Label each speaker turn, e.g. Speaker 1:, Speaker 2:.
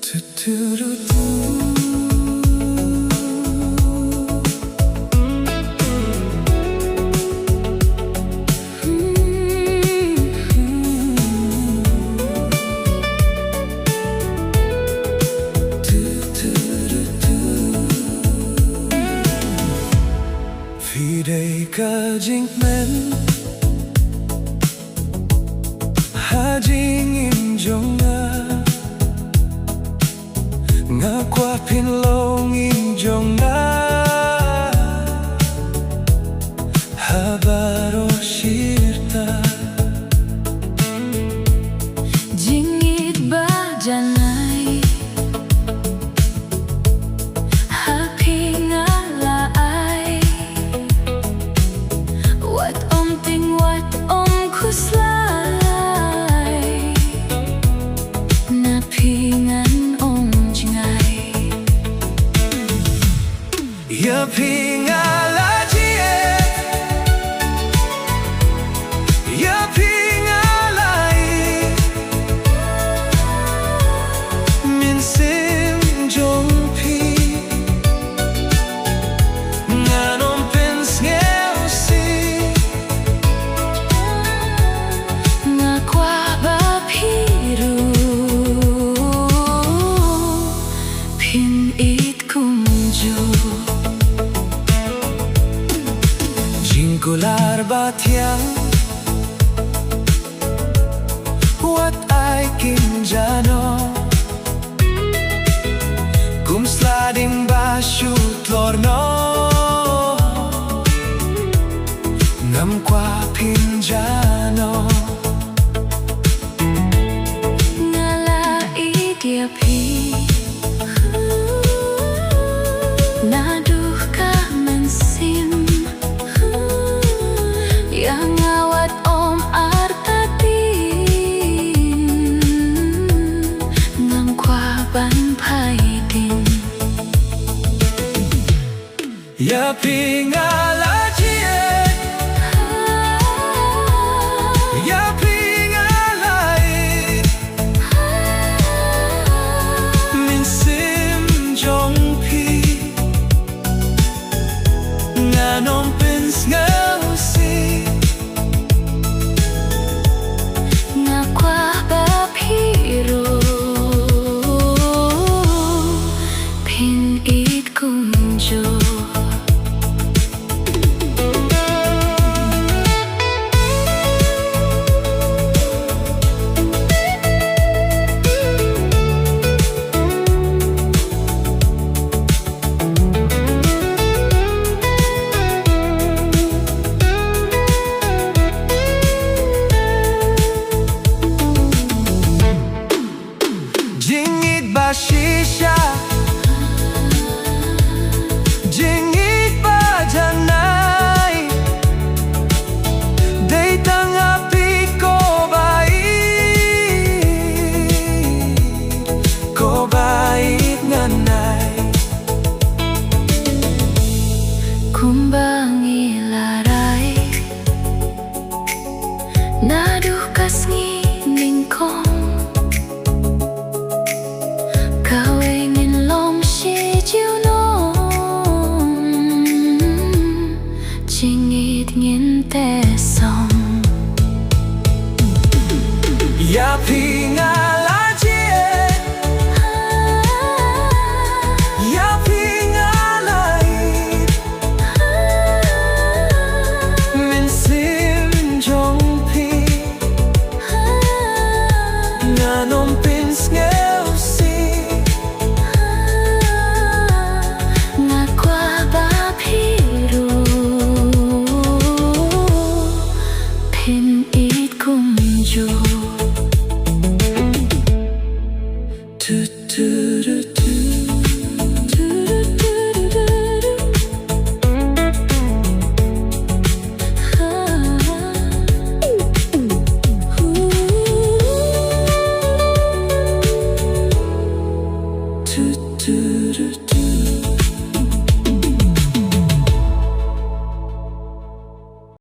Speaker 1: Vì đây cả jingkmen ha jingim jong nga kwah phin jong ha baroh shirta
Speaker 2: Jingieid ba janai ha phin wat om khuslai na ngan om jngai
Speaker 1: ya phin la jied ya phin lai min sim jong pi ngan om phin
Speaker 2: nga kwah ba phiru phin Ieid Kum Juh
Speaker 1: jingkular ba tieng wat Ieid Kum Juh khuslai ba shoot ngam kwah phin
Speaker 2: nga la Ieid phi na duh ka man sim yang ngawat om artatin ngam kwah ban phai din
Speaker 1: ya phin la jied ya phin lai min sim jong pi ngan om phin
Speaker 2: nga kwah ba phiru phin Ieid Kum Juh
Speaker 1: Jingieid ba shisha